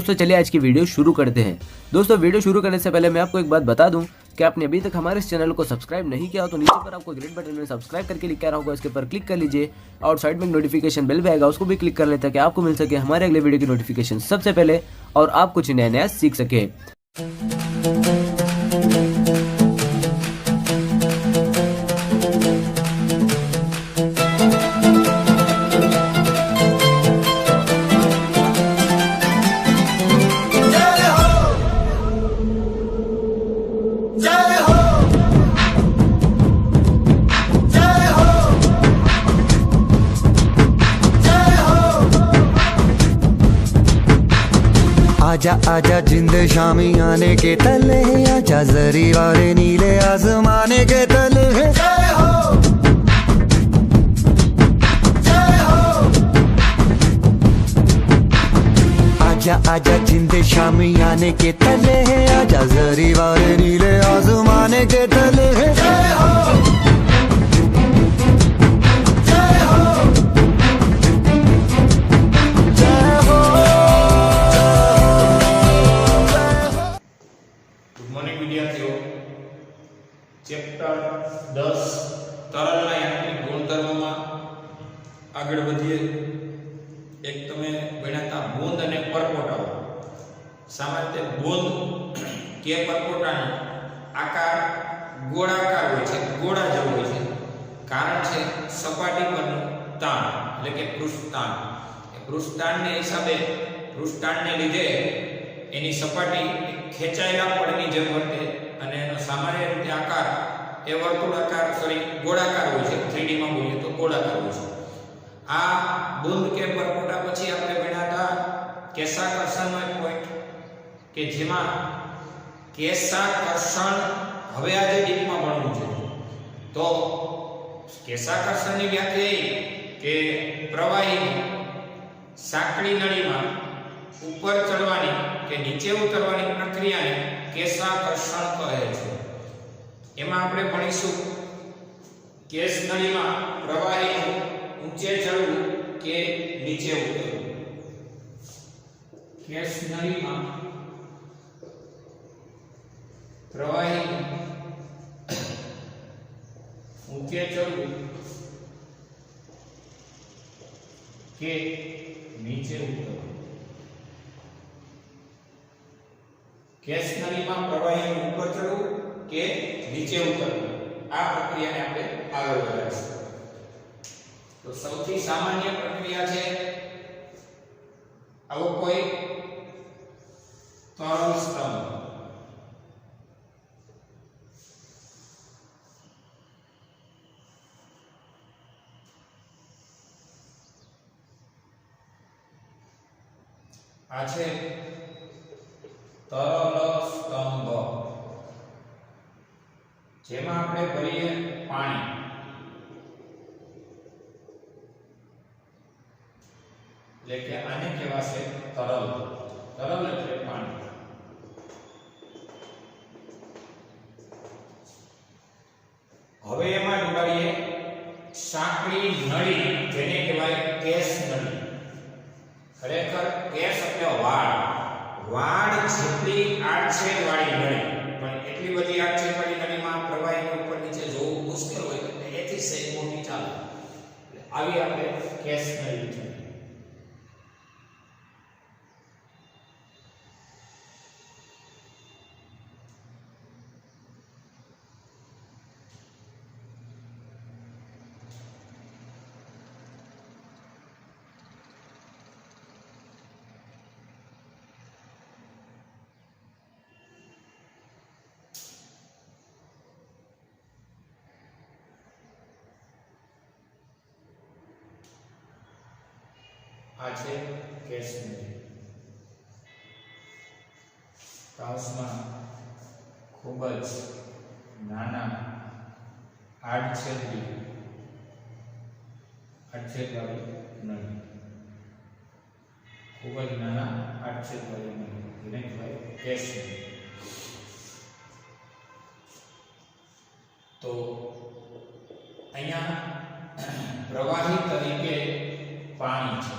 दोस्तों चलिए आज की वीडियो शुरू करते हैं। दोस्तों वीडियो शुरू करने से पहले मैं आपको एक बात बता दूं कि आपने अभी तक हमारे इस चैनल को सब्सक्राइब नहीं किया हो तो नीचे पर आपको ग्रीन बटन में सब्सक्राइब करके लिखा रहा होगा, इसके ऊपर क्लिक कर लीजिए और साइड में नोटिफिकेशन बेल भी आएगा, उसको भी क्लिक कर लें ताकि आपको मिल सके हमारे अगले वीडियो की नोटिफिकेशन सबसे पहले और आप कुछ नया नया सीख सके। आजा आजा जिंद शामी आने के तले, आजा जरी वाले नीले आसमाने के तले। जय हो जय हो। आजा आजा जिंद शामी आने के तले, आजा जरी वाले नीले आसमाने के तले। जय हो चैप्टर 10 तरलना यांत्रिक गुणधर्म में आगळ वधीए। एक तमे भण्या बूंद अने परपोटाओ। सामान्य बूंद के परपोटानो आकार गोळाकार होय छे, गोळा जेवो होय छे। कारण छे सपाटी परनो ताण એટલે કે પૃષ્ઠતાણ। એ પૃષ્ઠતાણને હિસાબે પૃષ્ઠતાણને લીધે એની સપાટી ખેંચાયેલા પડની જેમ વર્તે અને એનો સામાન્ય રીતે આકાર એ વર્તુળાકાર ગોળાકાર હોય છે। 3D માં બોલીએ તો ગોળાકાર હોય છે। આ બુંદ કે પરપોટા પછી આપણે ભણ્યા હતા કેશાકર્ષણનો એક પોઈન્ટ કે જેમાં કેશાકર્ષણ હવે આજે ડીપમાં ભણવું છે। તો કેશાકર્ષણની વ્યાખ્યા એ કે પ્રવાહી સાંકડી નળીમાં ઉપર ચડવાની કે નીચે ઉતરવાની પ્રક્રિયાને કેશાકર્ષણ કહે છે। એમાં આપણે ભણીશું કેશ નળીમાં પ્રવાહીનું ઊંચે ચડવું કે નીચે ઉતરવું। કેશ નળીમાં પ્રવાહીનું ઊંચે ચડવું કે નીચે ઉતરવું। કેશ નળીમાં પ્રવાહીનું ઉપર ચડવું કે નીચે ઉતરવું, આ પ્રક્રિયાને આપણે આગળ વધારીશું। તો સૌથી સામાન્ય પ્રક્રિયા છે આવો કોઈ તરલ સ્તંભ। આ છે तरल स्तंभ, जेमा આપણે ભરીએ પાણી એટલે કે આને કહેવાશે તરલ। તરલ એટલે પાણી। હવે એમાં જોડાઈએ સાંકડી નળી જેને કહેવાય કેશ નળી। ખરેખર કેશ એટલે વાળ, વાડ જેટલી આડછેદ વાળી નળી, પણ એટલી બધી આડછેદ વાળી નળીમાં પ્રવાહીને ઉપર નીચે જોવું મુશ્કેલ હોય એટલે એથી સહેજ મોટી ચાલે, આવી આપણે કેશ નળી છે। આ છે કેશ નળી। કાઉસમાં ખૂબ જ નાના આડછેદવાળી નળી, ખૂબ જ નાના આડછેદવાળી નળી જેને કહેવાય કેશ નળી। તો અહીંયા પ્રવાહી તરીકે પાણી છે।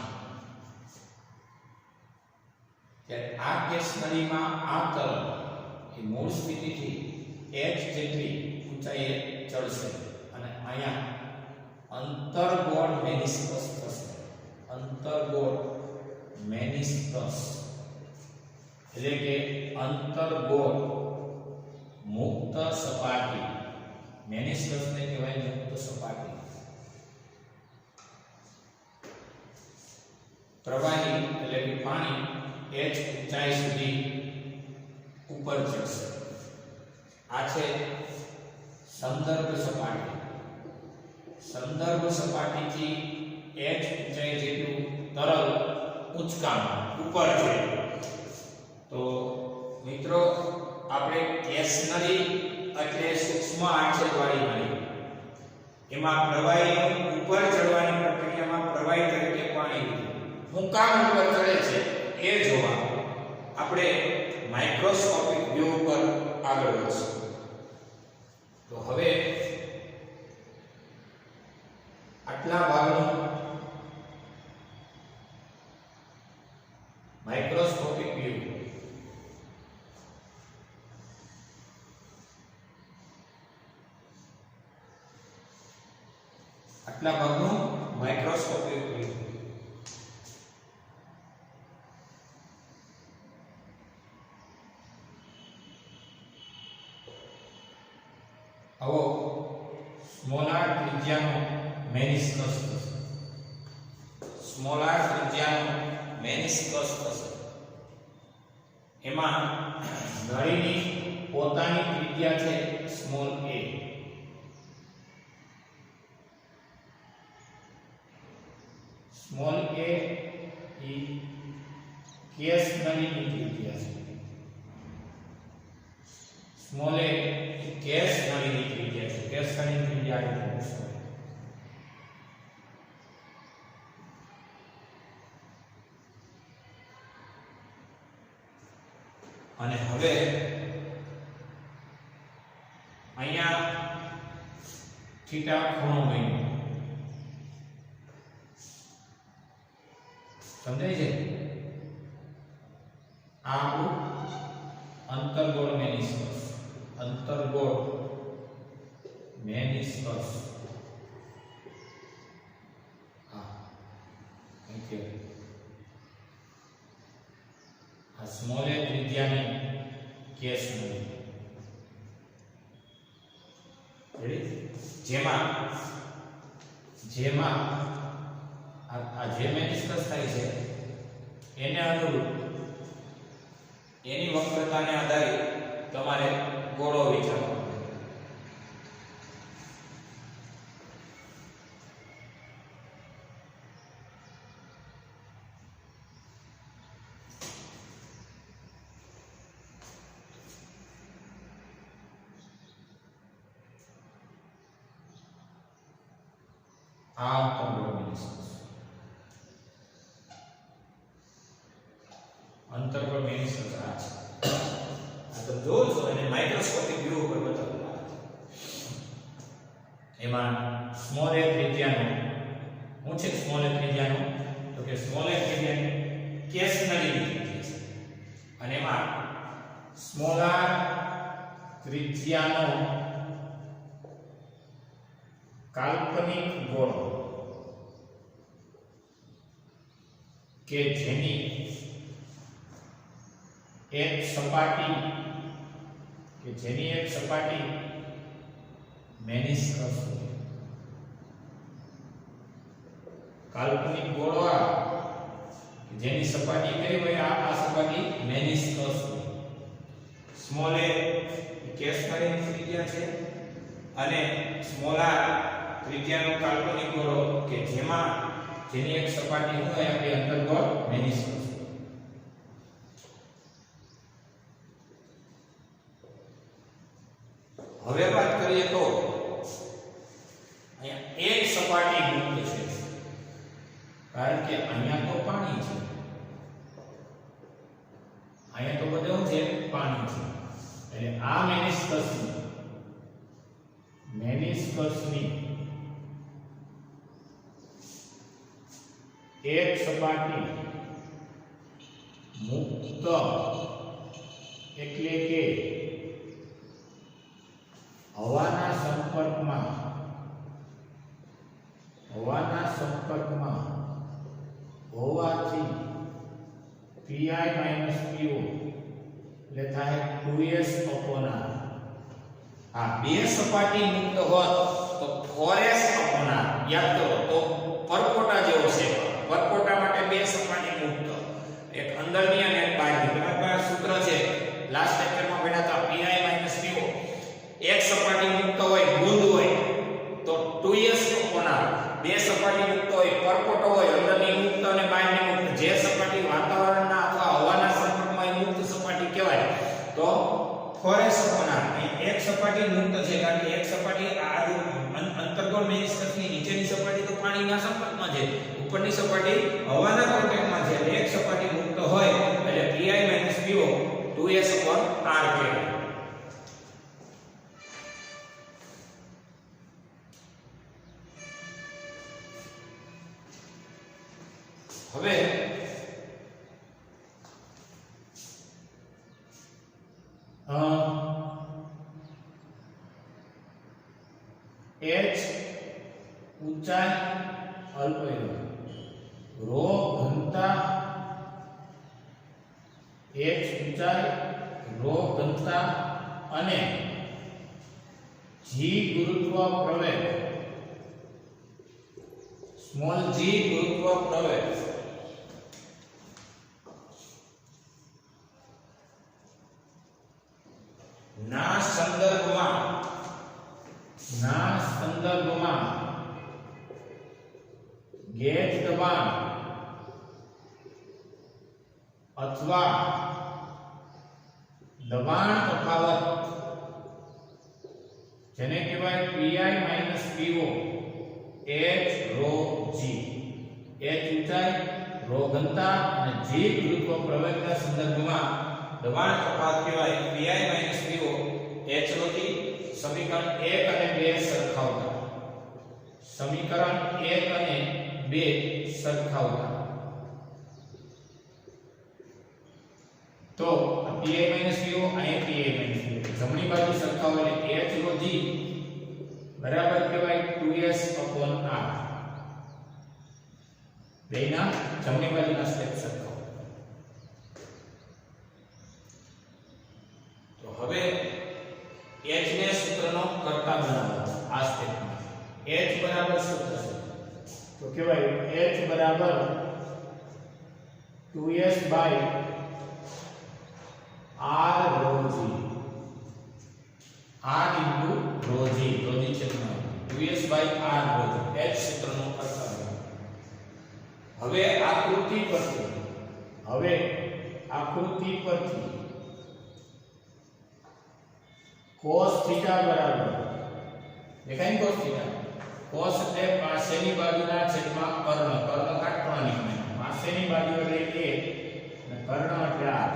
કેસ નળીમાં આ તરલ એ મૂળ સ્થિતિથી h જેટલી ઊંચાઈએ ચડશે અને અહીંયા અંતર્ગોળ મેનિસ્કસ થશે. અંતર્ગોળ મેનિસ્કસ એટલે કે અંતર્ગોળ મુક્ત સપાટી. મેનિસ્કસને કહેવાય મુક્ત સપાટી. પ્રવાહી એટલે કે પાણી h ઊંચાઈ સુધી ઉપર ચડશે. આ છે સંદર્ભ સપાટી. સંદર્ભ સપાટીથી h ઊંચાઈ જેટલું તરલ ઉંચકામાં ઉપર છે. તો મિત્રો આપણે કેસ નળી એટલે સૂક્ષ્મ આંચળવાળી નળી, એમાં પ્રવાહી ઉપર ચડવાની પ્રક્રિયામાં પ્રવાહી તરીકે પાણી હું કામ ઉપર ચડે છે એ જોવા આપણે માઇક્રોસ્કોપિક વ્યૂ ઉપર આગળ વધીશું. તો હવે આટલા ભાગનું માઇક્રોસ્કોપિક વ્યૂ. આટલા ભાગનું માઇક્રોસ્કોપિક વ્યૂ. આવો સ્મોલાર ત્રિજ્યાનો મેનિસ્કસ થશે. સ્મોલાર ત્રિજ્યાનો મેનિસ્કસ થશે. એમાં નળીની પોતાની ત્રિજ્યા છે સ્મોલ a. સ્મોલ a એ કેસ નળીની ત્રિજ્યા છે. સ્મોલ a કેસ નળીની ત્રિજ્યા છે. કેસ નળીની ત્રિજ્યા આ રીતે છે. અને હવે અહીંયા થીટા ખૂણો બન્યો. સમજાય છે? આ આપણું અંતર્ગોળ મેનિસ્કસ. અંતર્ગોળ મેનિસ્કસ. હા, આ સ્મોલ a ત્રિજ્યાની કેસ નળી. જેમાં આ જે મેનિસ્કસ થાય છે એને અનુરૂપ એની વક્રતાને આધારે તમારે ગોળો વિચારવાનો. આ અંતર્ગોળ મેનિસ્કસ. અંતર્ગોળ મેનિસ્કસ આ છે. આ તો જોવો છો એને માઇક્રોસ્કોપિક વ્યૂ ઉપર બતાવવામાં આવે છે. એમાં સ્મોલ a ત્રિજ્યાનો શું છે? સ્મોલ a ત્રિજ્યાનો તો કે સ્મોલ a ત્રિજ્યાની કેસ નળીની ત્રિજ્યા છે. અને એમાં સ્મોલાર ત્રિજ્યાનો કાલ્પનિક ગોળો કે જેની એક સપાટી મેનિસ્કસ હોય. કાલ્પનિક ગોળો કે જેની સપાટી કઈ હોય? આ સપાટી મેનિસ્કસ હોય. સ્મોલ a કેસ નળીની ત્રિજ્યા છે અને સ્મોલાર ત્રિજ્યાનો કાલ્પનિક ગોળો કે જેની એક સપાટી હોય આપણી અંતર્ગોળ મેનિસ્કસ. હવે વાત કરીએ તો અહીંયા એક સપાટી મુક્ત છે કારણ કે અહીંયા તો પાણી છે. અહીંયા તો બધું છે પાણી છે. એટલે આ મેનિસ્કસની એક સપાટી મુક્ત એટલે કે હવાના સંપર્કમાં હોવાથી Pi minus Po એટલે થાય 2s upon r. આ બે સપાટી મુક્ત હોત તો 4s upon r યાદ કરો તો પરપોટા જેવો છે. પરપોટા માટે બે સપાટી મુક્ત, એક અંદરની અને એક બહારની. તમારી પાસે સૂત્ર છે લાસ્ટ લેક્ચરમાં ભણ્યા હતા Pi minus Po. એક સપાટી મુક્ત હોય બુંદ હોય તો 2s upon r. બે સપાટી મુક્ત હોય પરપોટો હોય અંદરની મુક્ત અને બહારની મુક્ત. જે સપાટી વાતાવરણના અથવા હવાના સંપર્કમાં મુક્ત સપાટી કહેવાય તો 4s upon r. એક સપાટી મુક્ત છે કારણ કે એક સપાટી આ અંતર્ગોળ મેનિસ્કસની નીચેની સપાટી તો પાણીના સંપર્કમાં છે, ઉપરની સપાટી હવાના કોન્ટેક્ટમાં છે. એક સપાટી મુક્ત હોય એટલે Pi minus Po 2s upon r કહેવાય. હવે h ઊંચાઈ અલ્પવિરામ ρ ઘનતા, h ઊંચાઈ ρ ઘનતા અને g ગુરુત્વ પ્રવેગ સ્મોલ g ગુરુત્વ પ્રવેગ ના સંદર્ભમાં ગેજ દબાણ અથવા દબાણ તફાવત જેને કહેવાય Pi minus Po h ρ g. h ઊંચાઈ ρ ઘનતા અને g ગુરુત્વ પ્રવેગના સંદર્ભમાં દબાણ તફાવત કહેવાય Pi minus Po h ρ g. સમીકરણ 1 અને 2 સરખાવતા. સમીકરણ 1 અને 2 સરખાવતા તો Pi minus Po અને Pi minus Po જમણી બાજુ સરખાવો એટલે h ρ g બરાબર કહેવાય 2s upon r. બેના જમણી બાજુના સ્ટેપ સરખાવો. તો હવે h ને સૂત્રનો કર્તા બનાવો. આ સ્ટેપમાં h બરાબર સૂત્ર છે તો કહેવાય h બરાબર 2s by r ρ g. r into ρ g છેદમાં 2s by r ρ g. h સૂત્રનો કર્તા બનાવો. હવે આકૃતિ પરથી cos થીટા બરાબર દેખાય cos થીટા. cos એટલે પાસેની બાજુના છેદમાં કર્ણ કાટવાની પાસેની બાજુ એટલે a અને કર્ણ એટલે r.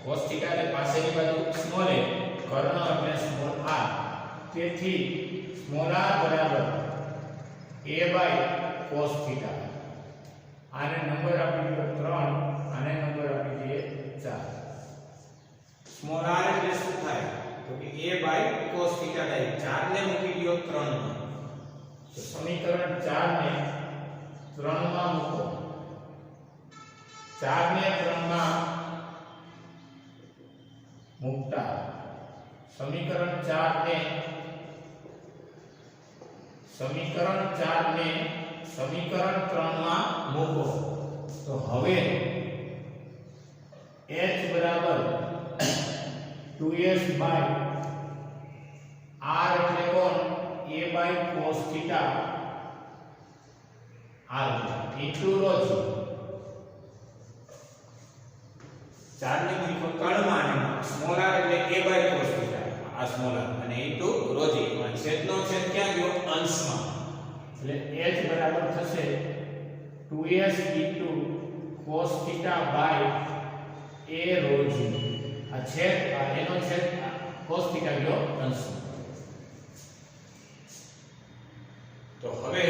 cos થીટા એટલે પાસેની બાજુ સ્મોલ a, કર્ણ એટલે સ્મોલ r. તેથી સ્મોલ r બરાબર a by cos થીટા. આને નંબર આપી દો 3, આને નંબર આપી દઈએ 4. સ્મોલ r એટલે શું થાય તો કે a by cos થીટા થાય. 4 ને મૂકી દો 3 માં તો સમીકરણ 4 ને 3 માં મૂકો. 4 ને 3 માં મૂકતા સમીકરણ 4 ને સમીકરણ 3 માં મૂકો તો હવે h બરાબર 2s by r એટલે કોણ a by cos theta r into ρ g. 4 ની મૂકો કર્ણમાં અને સ્મોલ r એટલે a by cos theta આ સ્મોલ r અને into ρ g. છેદનો છેદ ક્યાં ગયો અંશમાં એટલે h બરાબર થશે 2s into cos theta by a ρ g. આ છેદ એનો છેદ cos theta ગયો અંશ. તો હવે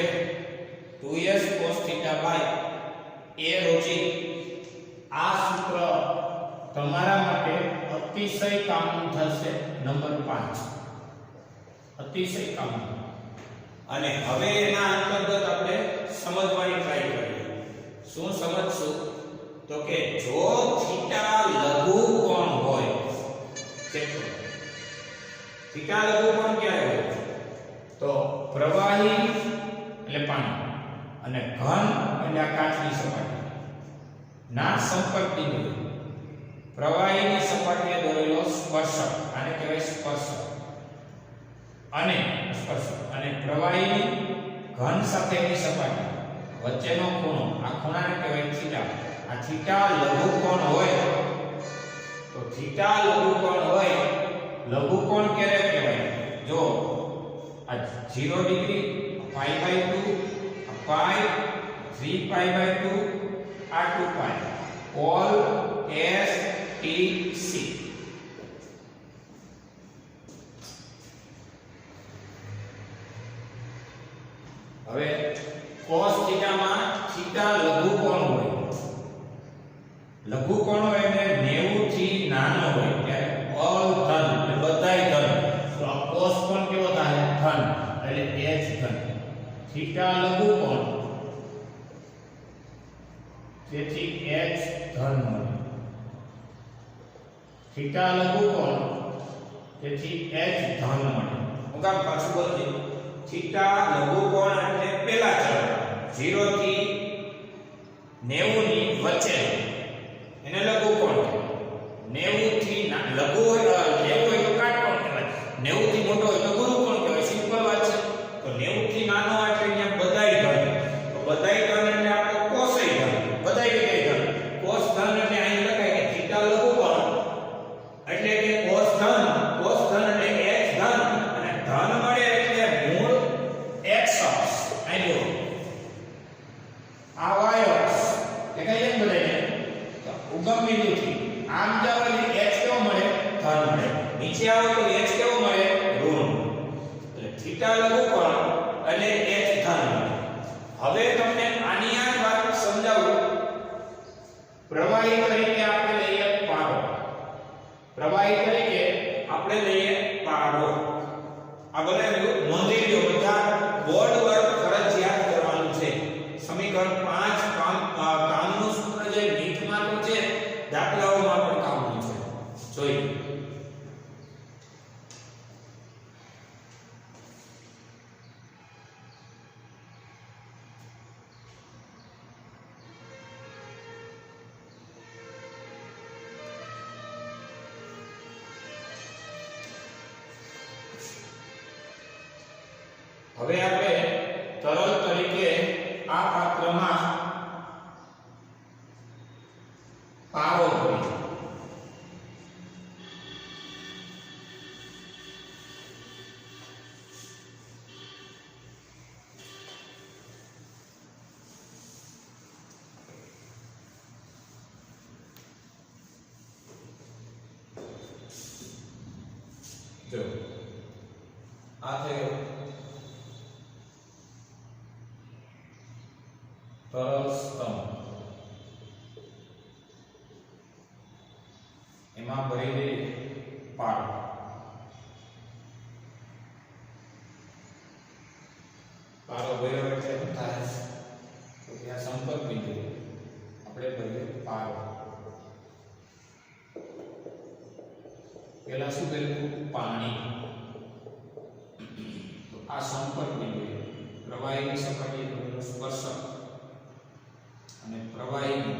2s cos theta by a ρ g આ સૂત્ર તમારા માટે અતિશય કામનું થશે નંબર 5, અતિશય કામનું. અને હવે એના અંતર્ગત આપણે સમજવાની ટ્રાય કરીએ. શું સમજશું? તો કે જો થીટા લઘુ કોણ હોય, થીટા લઘુ કોણ ક્યારે હોય? તો પ્રવાહી એટલે પાણી અને ઘન એટલે આ કાચની સપાટી ના સંપર્ક બિંદુ, પ્રવાહીની સપાટીએ દોરેલો સ્પર્શક, આને કહેવાય સ્પર્શક, અને સ્પર્શક અને પ્રવાહીની ઘન સાથેની સપાટી વચ્ચેનો ખૂણો, આ ખૂણાને કહેવાય થીટા. આ થીટા લઘુ કોણ હોય તો થીટા લઘુ કોણ હોય, લઘુ કોણ ક્યારે કહેવાય? જો આ 0 ડિગ્રી, π/2, π, 3π/2, આ 2π, all s t c. હવે cos થીટા માં થીટા લઘુ કોણ હોય, લઘુ કોણ હોય એટલે 90 થી નાનો હોય ત્યારે all ધન એટલે બધાય ધન. તો આ cos કોણ કેવો થાય? ધન એટલે h ધન. થીટા લઘુ કોણ તેથી h ધન મળે. થીટા લઘુ કોણ તેથી h ધન મળે. હું કામ પાછું બોલતી, થીટા લઘુ કોણ એટલે પહેલા ચલ 0 થી 90 ની વચ્ચે એને લઘુ કોણ કહેવાય. 90 થી લઘુ હોય 90 હોય તો કાટકોણ કહેવાય, 90 થી મોટો હોય તો ગુરુ કોણ કહેવાય. સિમ્પલ વાત છે. તો 90 થી નાનો એટલે અહીંયા બધાય ધન, તો બધાય ધન એટલે આપણો કોસય ધન, બધાય ધન. કોસ ધન એટલે અહીં લખાય કે થીટા લઘુ કોણ એટલે કે કોસ ધન એટલે h ધન, અને ધન મળે એટલે મૂળ x અક્ષ. અહીં જો આ y અક્ષ દેખાય છે બધાને? તો ઉગમ બિંદુથી આમ જાવ એટલે h કેવો મળે? ધન મળે. નીચે આવો તો h કેવો મળે? ઋણ. એટલે થીટા લઘુ કોણ એટલે h ધન મળે. હવે તમને આની આ વાત સમજાવું. પ્રવાહી તરીકે આપણે લઈએ પારો, પ્રવાહી તરીકે આપણે લઈએ પારો. આ બધા નોંધી લો, બધા બોર્ડ વર્ક ફરજિયાત કરવાનું છે. સમીકરણ 5 કામનું સૂત્ર જે નીટમાં તો છે, દાખલાઓમાં પણ કામનું છે. જોઈએ હવે આપણે તરલ તરીકે આ પાત્રમાં પારો કરીએ. જો આ થયો તરલ સ્તંભ. એમાં ભરી દે પારો. પારો ભર્યો એટલે શું થાય? તો ત્યાં સંપર્ક બિંદુ આપણે ભરીએ પારો. પેલા શું કર્યું? પાણી. તો આ સંપર્ક બિંદુ પ્રવાહીની સપાટીએ સ્પર્શક અને પ્રવાહીની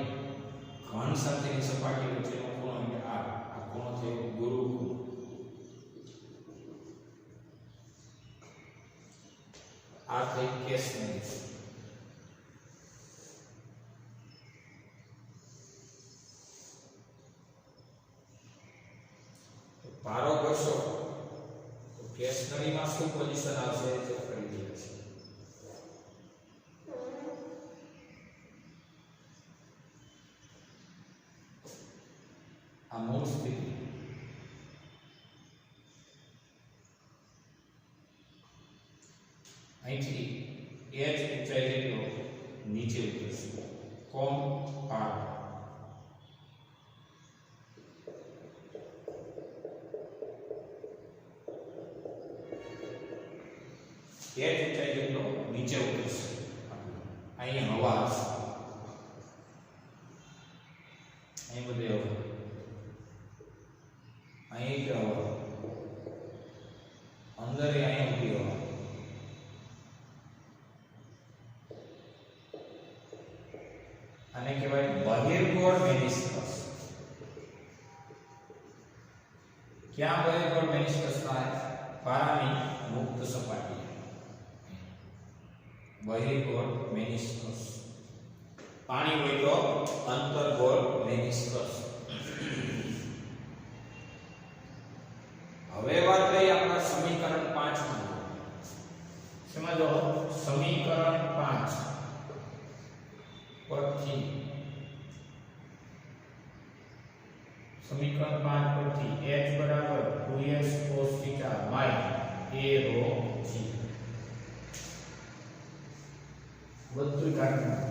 ઘન સાથેની સપાટી વચ્ચેનો ખૂણો એટલે આ ખૂણો થયો ગુરુ ખૂણો. આ થઈ કેસની. પારો કરશો તો કેસનરીમાં શું પોઝિશન આવશે એ કરી દઈએ છીએ. આ મૂળ સ્થિતિ. અહીંથી h ઊંચાઈ જેટલો નીચે ઉતરશે. કોણ? પારો. h ઊંચાઈ જેટલો નીચે ઉતરશે. અહીં હવા હશે, અહીં બધી હવા, અહીં કે હવા, અંદર અહીં ઉભી હવા. આને કહેવાય બહિર્ગોળ મેનિસ્કસ. ક્યાં બહિર્ગોળ મેનિસ્કસ થાય? પારાની મુક્ત સપાટી. બહિર્ગોળ મેનિસ્કસ. પાણી હોય તો અંતર્ગોળ મેનિસ્કસ. હવે વાત રહી આપણા સમીકરણ 5 માં. સમજો સમીકરણ 5 પરથી, સમીકરણ 5 પરથી h બરાબર 2s cos θ y a rho g બધું કાઢવું.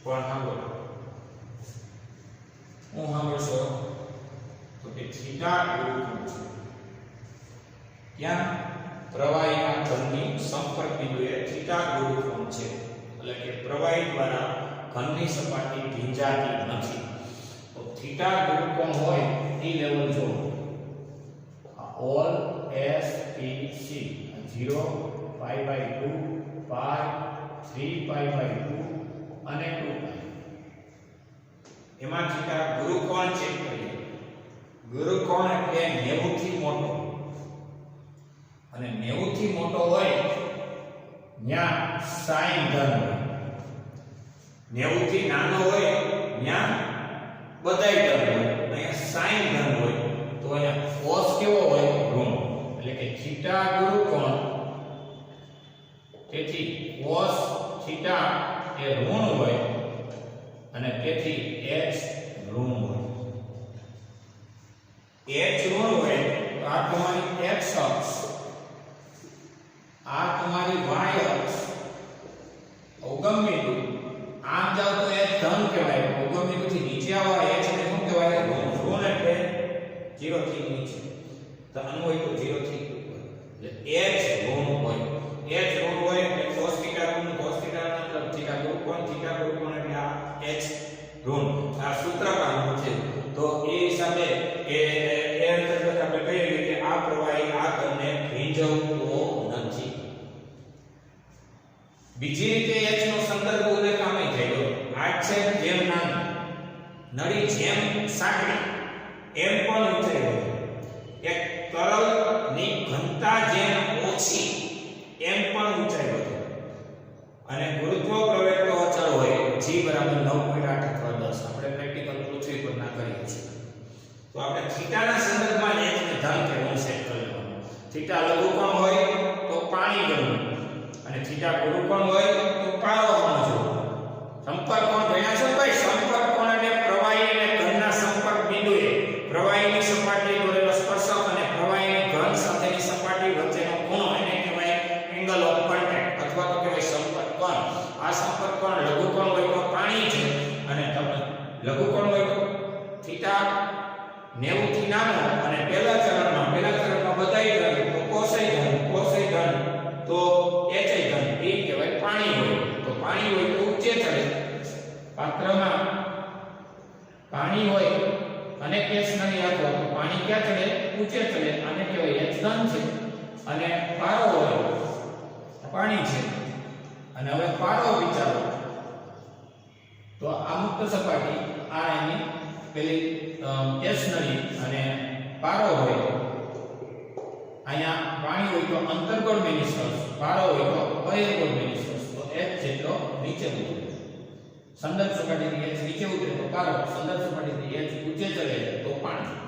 પણ સાંભળો, હું સાંભળશો તો કે થીટા ગુરુકોણ છે. ત્યાં પ્રવાહીના ઘનની સંપર્ક બિંદુએ થીટા ગુરુકોણ છે, એટલે કે પ્રવાહી દ્વારા ઘનની સપાટી ભીંજાતી નથી. તો થીટા ગુરુકોણ હોય એ લેવલ જો all s p c 0 π/2 pi 3 π/2 અને 2 એમાં થીટા ગુરુકોણ ચેક કરીએ. ગુરુકોણ એટલે 90 થી મોટો, અને 90 થી મોટો હોય ત્યાં sin ધન હોય, 90 થી નાનો હોય ત્યાં બધાય ધન હોય, અહીંયા sin ધન હોય તો અહીંયા cos કેવો હોય? ઋણ. એટલે કે થીટા ગુરુકોણ, તેથી cos થીટા એ ઋણ હોય અને તેથી h ઋણ હોય. h ઋણ હોય તો આ તમારી x અક્ષ, આ તમારી y અક્ષ, ઉગમ બિંદુ આમ જાવ તો h ધન કહેવાય, ઉગમ બિંદુથી નીચે આવવા h ને શું કહેવાય? ઋણ. ઋણ એટલે 0 થી નીચે, તો અનુ હોય તો 0 થી ઉપર, એટલે h ઋણ હોય. h ઋણ હોય એટલે cos θ ઋણ, cos θ મતલબ થીટા ગુરુકોણ એટલે આ h ઋણ. આ સૂત્ર કાઢવું છે તો એ હિસાબે એ અંતર્ગત આપણે કહીએ કે આ પ્રવાહી આ ઘનને ભીંજવતો નથી. બીજી રીતે h નો સંદર્ભ ઉલ્લેખ આમે થયો. આ છે જેમ નાની નળી જેમ સાંકડી એમ પણ ઊંચાઈ વધે. એક તરલની ઘનતા જેમ ઓછી એમ પણ ઊંચાઈ વધે. અને ગુરુત્વ પ્રવેગ તો અચળ હોય, g બરાબર 9.8 અથવા 10. આપણે પ્રેક્ટિકલ પૃથ્વી પર ના કરીએ છીએ. તો આપણે થીટાના સંદર્ભમાં h ને ધન કે ઋણ સેટ કરી લેવાનું. થીટા લઘુકોણ હોય તો પાણી ગણવું, અને થીટા ગુરુકોણ હોય તો પારો કોણ જોવો. સંપર્ક કોણ ભણ્યા છો ભાઈ? સંપર્ક કોણ એટલે પ્રવાહી અને ઘનના સંપર્ક બિંદુએ પ્રવાહીની સપાટી દોરેલો સ્પર્શક અને પ્રવાહીની ઘન સાથેની સપાટી વચ્ચેનો ખૂણો એને કહેવાય એંગલ ઓફ કોન્ટેક્ટ, અથવા તો કહેવાય સંપર્ક કોણ. આ સંપર્ક કોણ લઘુકોણ હોય તો પાણી છે, અને લઘુકોણ હોય તો થીટા 90 થી નાનો, અને પહેલા ચરણમાં બધાય ધન તો કોસાઈ ધન તો એચઆઈ ધન એ કહેવાય પાણી હોય. તો પાણી હોય તો ઊંચે ચડે. પાત્રમાં પાણી હોય અને કેસ નળી રાખો તો પાણી ક્યાં ચડે? ઊંચે ચડે. આને કહેવાય એચ ધન છે. અને પારો હોય પાણી છે, અને હવે પારો વિચારો તો આ મુક્ત સપાટી આ એની પેલી કેસ નળી અને પારો હોય. અહીંયા પાણી હોય તો અંતર્ગોળ મેનિસ્કસ, પારો હોય તો બહિર્ગોળ મેનિસ્કસ. તો h જેટલો નીચે ઉતરે. સંદર્ભ સપાટીથી h નીચે ઉતરે તો પારો, સંદર્ભ સપાટીથી h ઊંચે ચડે તો પાણી.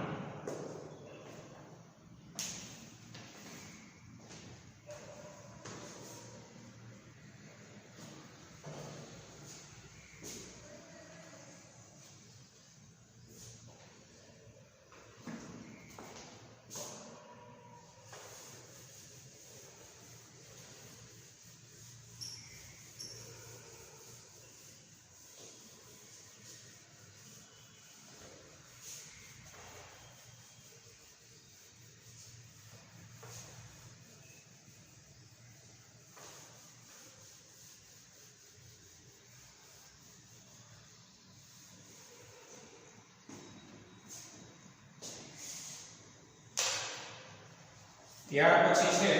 ત્યાર પછી છે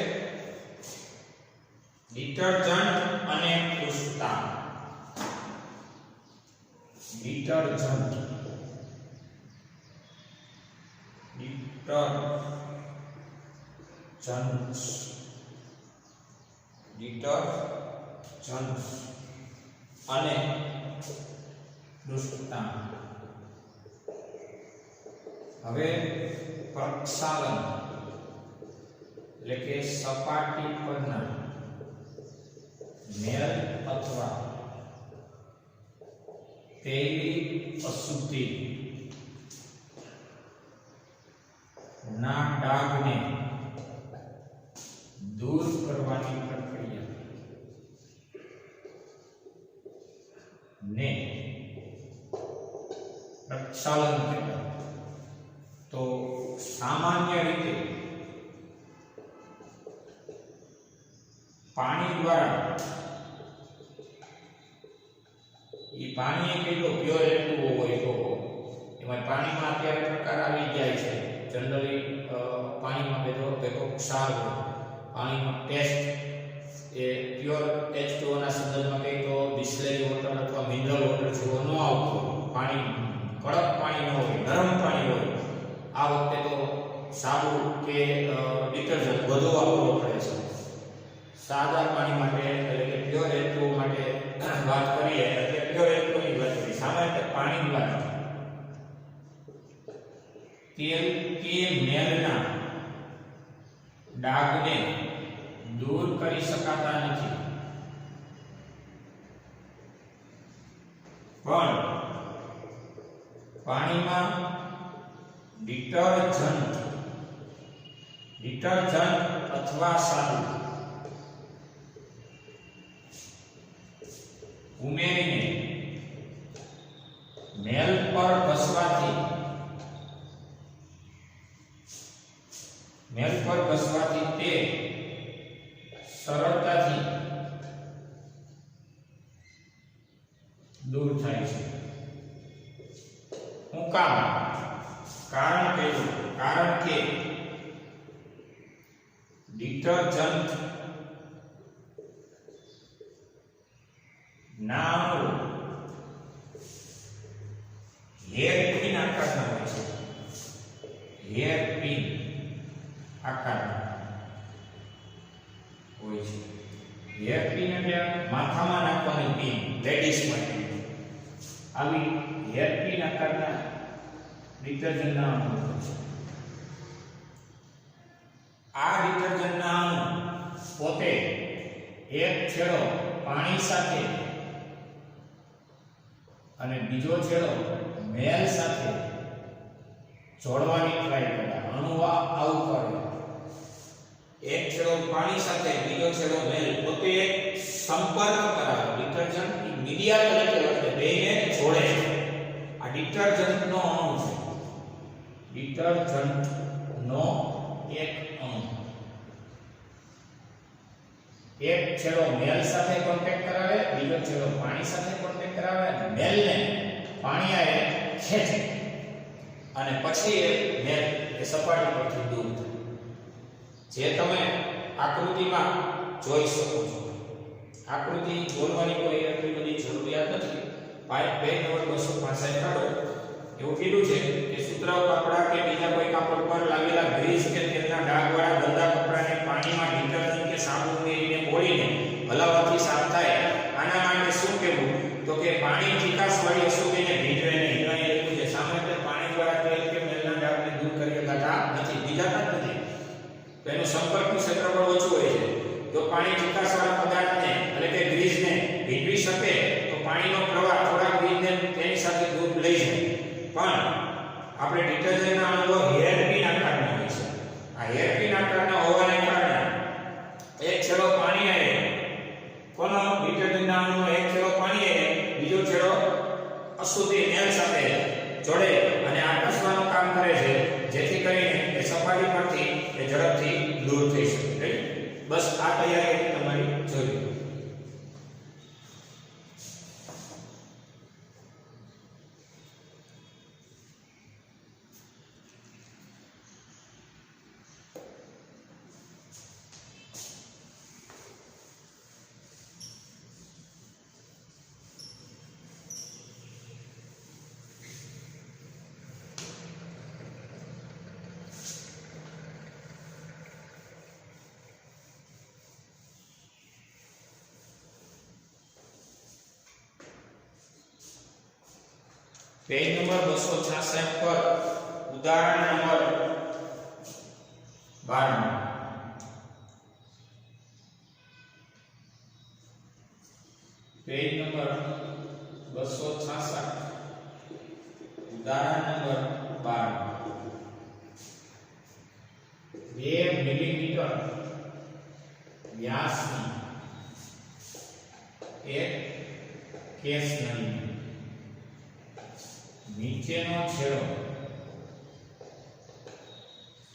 ડિટર્જન્ટ અને પૃષ્ઠતાપ. ડિટર્જન્ટ અને પૃષ્ઠતાપ. હવે પ્રક્ષાલન એટલે કે સપાટી પરના મેલ અથવા તેલી અશુદ્ધિ ના ડાઘને દૂર કરવાની પ્રક્રિયા ને પ્રક્ષાલન કહેવાય. તો સામાન્ય રીતે પાણી દ્વારા પાણી એક એટલું પ્યોર એટલું હોય તો એમાં પાણીમાં અત્યારે પ્રકાર આવી જાય છે. જનરલી પાણીમાં ભેગો ક્ષાર હોય, પાણીમાં ટેસ્ટ એ પ્યોર H2O ના સંદર્ભમાં કહી તો બિસ્લેરી વોટર અથવા મિનરલ વોટર જેવો ન આવતો. પાણી કડક પાણી ન હોય, નરમ પાણી હોય. આ વખતે તો સાબુ કે ડિટર્જન્ટ બધું વાપરવું પડે છે. સાદા પાણી માટે એટલે કે પ્યોર H2O માટે વાત કરીએ એટલે પ્યોર H2O ની વાત કરીએ. સામાન્ય પાણીની વાત તેલ કે મેલના ડાઘને દૂર કરી શકાતા નથી, પણ પાણીમાં ડિટર્જન્ટ અથવા સાબુ ઉમેરીને મેલ પર ઘસવાથી તે સરળતાથી દૂર થાય છે. હું કારણ કે ડિટર્જન્ટ ના અણુ હેરપિન આકારના હોય છે. હેરપિન આકારના હોય છે. હેરપિન એટલે માથામાં નાખવાની પિન, લેડીઝ માટે. આવી હેરપિન આકારના ડિટર્જન્ટના અણુ હોય છે. આ ડિટર્જન્ટના અણુ પોતે એક છેડો પાણી સાથે અને બીજો છેડો મેલ સાથે જોડવાની ટ્રાય કરે. અણુ આવું કરે. એક છેડો પાણી સાથે, બીજો છેડો મેલ, પોતે એક સંપર્ક કરાવે. ડિટર્જન્ટ મીડિયા તરીકે વર્તે, બેને જોડે. આ ડિટર્જન્ટનો અણુ છે. ડિટર્જન્ટનો એક અણુ એક છેડો મેલ સાથે કોન્ટેક્ટ કરાવે, બીજો છેડો પાણી સાથે કોન્ટેક્ટ કરાવે અને મેલને પાણીએ ખેંચે અને પછી એ મેલ એ સપાટી પરથી દૂર થાય. જે તમે આકૃતિમાં જોઈ શકો છો. આકૃતિ દોરવાની કોઈ એટલી બધી જરૂરિયાત નથી. પાઇપ 2 નંબર 265 કાઢો. એવું કીધું છે કે સુતરાઉ કપડા કે બીજા કોઈ કાપડ પર લાગેલા ગ્રીસ કે તેલના ડાઘવાળા ગંદા કપડાને પાણીમાં ડિટર્જન્ટ કે સાબુ ઉમેરીને બોળીને હલાવવાથી સાફ થાય. આના માટે શું કહેવું? તો કે પાણી ચીકાશવાળી અશુદ્ધિને ભીંજવે નહીં. અહીં લખ્યું છે સામાન્ય પાણી દ્વારા તેલ કે મેલના ડાઘને દૂર કરી શકાતા નથી, ભીંજાતા જ નથી. તો એનું સંપર્કનું ક્ષેત્રફળ ઓછું હોય છે. જો પાણી ચીકાશવાળા પદાર્થને એટલે કે ગ્રીસને ભીંજવી શકે તો પાણીનો પ્રવાહ થોડા ગ્રીસને તેની સાથે દૂર લઈ જાય. પણ આપણે ડિટર્જન્ટના અણુઓ હેરપિન આકારના હોય છે. આ હેરપિન આકારના હોવાને કારણે એક છેડો પાણી આવે, કોનો ડિટર્જન્ટના અણુનો એક છેડો પાણી આવે, બીજો છેડો અશુદ્ધિ મેલ સાથે જોડે અને આકર્ષવાનું કામ કરે છે, જેથી કરીને એ સપાટી પરથી એ ઝડપથી દૂર થઈ શકે. બસ આ તૈયારી તમારી જોઈ. पेज नंबर 266 पर उदाहरण नंबर 12 पेज नंबर 266 उदाहरण नंबर 12 2 मिलीमीटर व्यासની એક કેસ નળી નીચેનો છેડો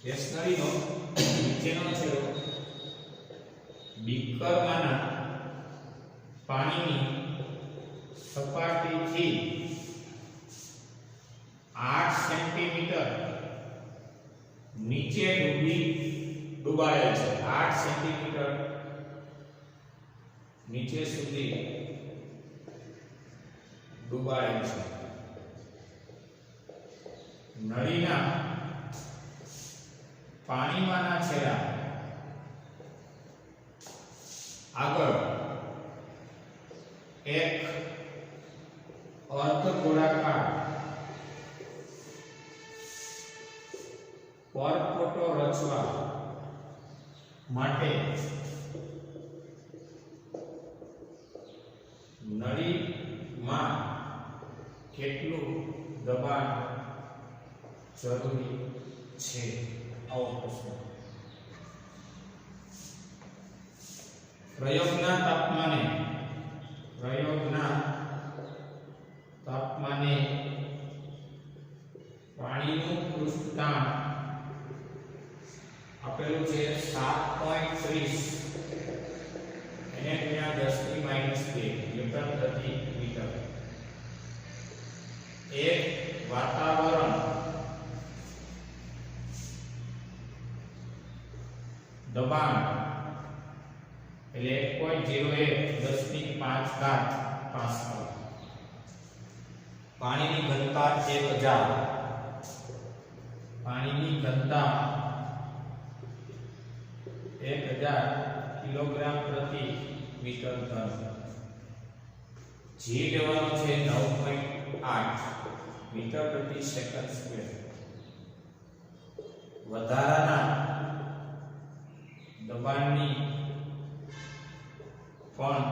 કેસ નળીનો નીચેનો છેડો બીકરમાંના પાણીની સપાટીથી 8 સેન્ટીમીટર નીચે ડૂબાયેલ છે 8 સેન્ટીમીટર નીચે સુધી ડૂબાયેલ છે નળીના પાણીમાંના છેડા આગળ એક અર્ધગોળાકાર પરપોટો રચવા માટે નળીમાં કેટલું દબાણ જરૂરી છે આવો પ્રશ્ન પ્રયોગના તાપમાને પાણીનું પૃષ્ઠતાણ આપેલું છે 7.30 એને ગુણ્યા 10 ની -2 ન્યૂટન પ્રતિ મીટર એક વાતાવરણ દબાણ એટલે 1.01 10 ની 5 ઘાત પાસ્કલ પાણીની ઘનતા 1000 પાણીની ઘનતા 1000 કિલોગ્રામ પ્રતિ મીટર ઘન જી લેવાનો છે 9.8 મીટર પ્રતિ સેકન્ડ સ્ક્વેર વધારાના દબાણની પણ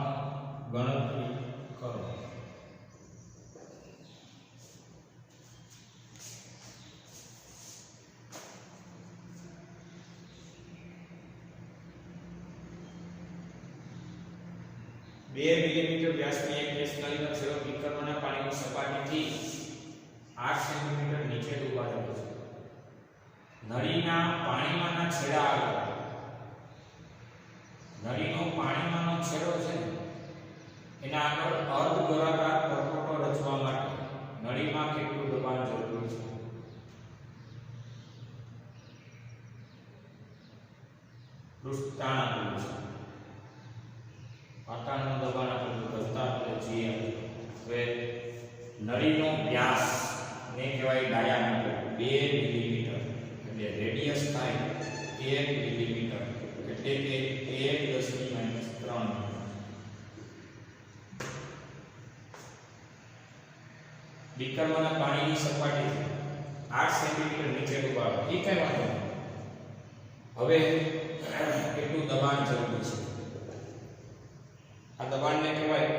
ગણતરી કરો બે મિલીમીટર વ્યાસની એક કેસ નળીનો છેડો બીકરમાંના પાણીની સપાટીથી 8 સેન્ટીમીટર નીચે ડૂબાયેલો છે નળીના પાણીમાંના છેડા આગળ નળીનો પાણીમાંનો છેડો છે એના આગળ અર્ધગોળાકાર પરપોટો રચવા માટે નળીમાં કેટલું દબાણ જરૂરી છે પૃષ્ઠતાણ આપેલું છે પાતાળનું દબાણ આપેલું ઘનતા એટલે જી આપેલું હવે નળીનો વ્યાસ ને કહેવાય ડાયામીટર 2 મિલીમીટર એટલે રેડિયસ થાય 1 મિલીમીટર એટલે કે 1 10 ની -3 બીકરમાંના પાણીની સપાટી 8 સેન્ટીમીટર નીચે ડૂબાવે એ કઈ વાંધો નહીં હવે કેટલું દબાણ જરૂરી છે આ દબાણને કહેવાય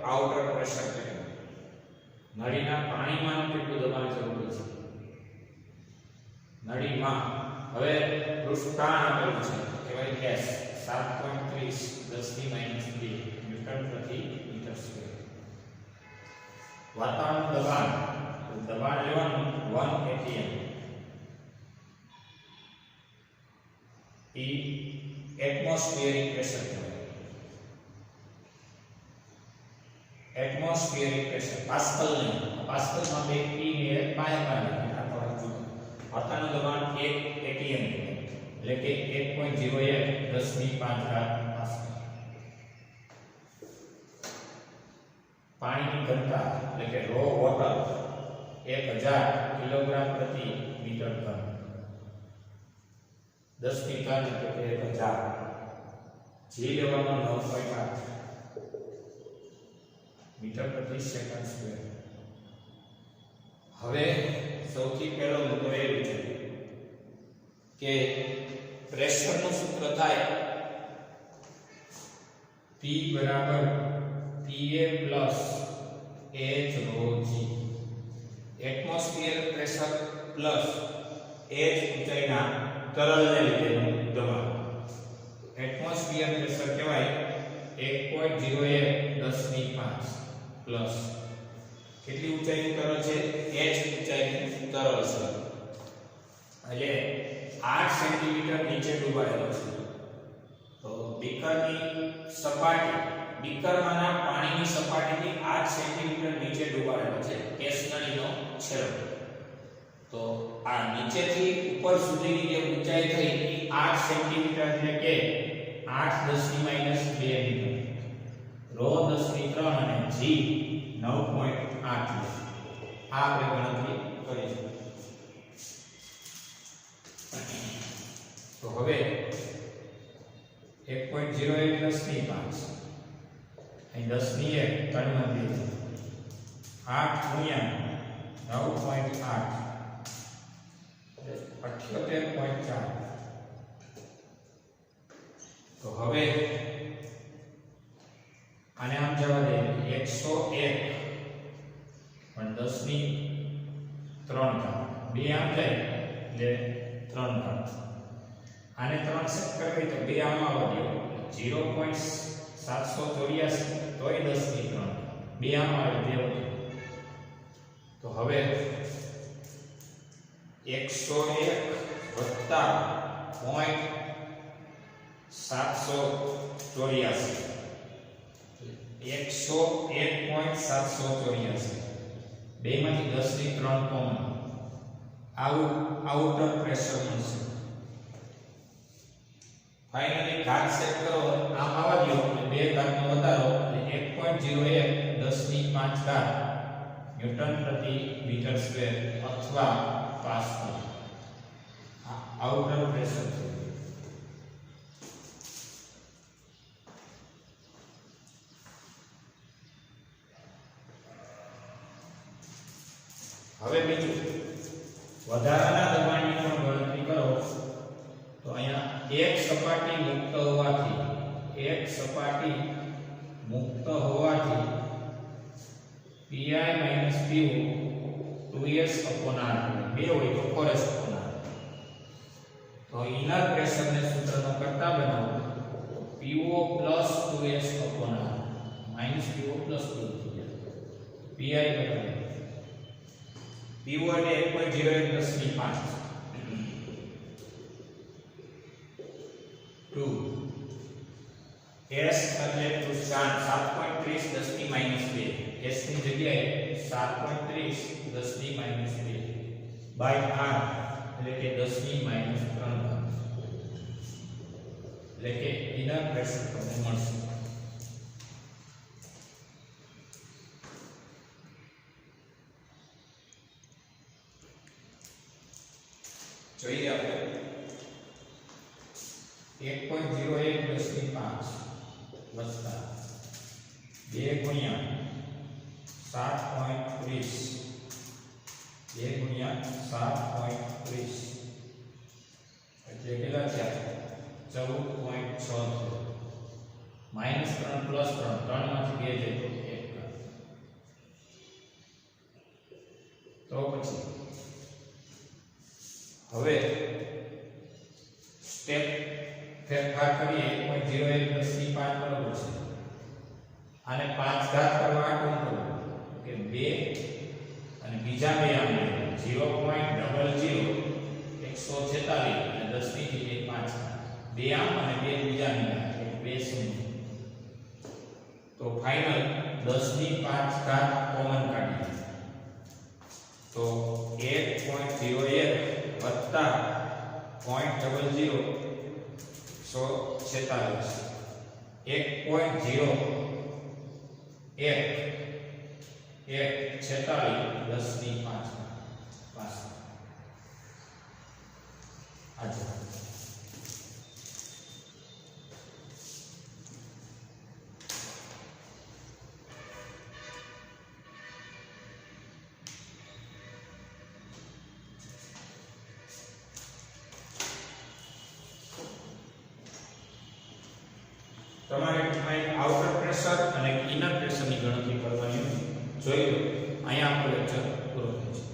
આઉટર પ્રેશર કહેવાય નળીના પાણીમાં કેટલું દબાણ જરૂરી છે નળીમાં હવે પૃષ્ઠતાણ આપેલું છે કહેવાય ગેસ 7.30 10 ની -2 ન્યૂટન પ્રતિ મીટર સ્ક્વેર વાતાવરણ દબાણ લેવાનું 1 atm એ એટમોસ્ફિયરિક પ્રેશર કહેવાય એટમોસ્ફિયરિક પ્રેશર પાસ્કલ નહીં પાસ્કલમાં બે p ને પાયા આ થોડા જુદા વાતાવરણ દબાણ 1 atm એટલે કે 1.01 10 ની 5 ઘાત પાસ્કલ પાણીની ઘનતા એટલે કે રો વોટર 1000 કિલોગ્રામ પ્રતિ મીટર ઘન 10 ની ઘન એટલે કે 1000 જી લેવાનો 9.8 મીટર પ્રતિ સેકન્ડ સ્ક્વેર હવે સૌથી પહેલો મુદ્દો એ છે કે પ્રેશરનું સૂત્ર થાય P બરાબર PA plus H rho g. Atmosphere pressure plus H ઊંચાઈના તરલને લીધેનું દબાણ. એટમોસ્ફિયર પ્રેશર કહેવાય 1.01 10 ની 5 પ્લસ કેટલી ઊંચાઈનું તરલ છે? H ઊંચાઈનું તરલ છે. એટલે 8 સેન્ટીમીટર નીચે ડૂબાયેલો છે. તો બીકરની સપાટી, બીકરમાંના પાણીની સપાટીથી 8 સેન્ટીમીટર નીચે ડૂબાયેલો છે કેસનળીનો છેડો. તો આ નીચેથી ઉપર સુધીની જે ઊંચાઈ થઈ એ 8 સેન્ટીમીટર એટલે કે 8 10 ની માઈનસ 2 મીટર. rho 10 ની 3 અને g 9.8. આ આપણે ગણતરી કરીશું. તો હવે 1.01 10 ની 5 અહીં 10 ની 1 3 માં 2 8 ગુણ્યા 9.8 78.4. તો હવે આને આમ જવા દે 101 પણ 10 ની 3 ઘાત 2 આમ જાય એટલે 3 ઘાત. આને 3 સેટ કરવી તો 2 આમ આવવા દે 0.784 તોય 10 ની 3 2 આમ આવે 2 વધે. તો હવે 101 વત્તા 0.784 101.784 બેમાંથી 10 ની 3 કોમન. આઉટર પ્રેશર મળશે. ફાઇનલી ઘાત સેટ કરો આમ આવવા દો એટલે 2 ઘાતનો વધારો એટલે 1.01 10 ની 5 ઘાત ન્યૂટન પ્રતિ મીટર સ્ક્વેર અથવા પાસ્કલ. આઉટર પ્રેશર છે. હવે બીજું વધારાના દબાણની પણ ગણતરી કરો તો અહીંયા એક સપાટી મુક્ત હોવાથી pi - pu 2s r. બે હોય તો 4s r. તો ઇનર પ્રેશરને સૂત્રનો કરતા બનાવો તો PO plus 2s r minus PO plus 2 થઈ જાય. pi બરાબર PO એટલે 1.01 10 ની 5 2 s એટલે 7.30 10 ની માઈનસ 2 s ની જગ્યાએ 7.30 10 ની માઈનસ 2 બાય r એટલે કે 10 ની માઈનસ 3 એટલે કે ઇનર પ્રેશર તમને મળશે. જોઈએ આપણે 1.01 10 ની 5 વત્તા 2 ગુણ્યા 7.30 2 ગુણ્યા 7.30 એટલે કેટલા થયા 14.6 માઈનસ 3 પ્લસ 3 3 માંથી 2 જાય તો 1 તો પછી હવે સ્ટેપ ફેરફાર કરીએ 1.01 10 ની 5 બરાબર છે. આને 5 ઘાત કરવા આટલું કરો કે 2 અને બીજા બે આમ 0.00 146 અને 10 ની જગ્યાએ 5 બે આમ અને બે બીજા ની એટલે 2 શૂન્ય. તો ફાઇનલ 10 ની 5 ઘાત કોમન કાઢીએ તો 1.01 વત્તા 0.00 146 1.01 146 10 ની 5 આજે તમારે આઉટર પ્રેશર અને ઇનર પ્રેશરની ગણતરી કરવાની જોઈ લો. અહીંયા આપણો લેક્ચર પૂરો થાય છે.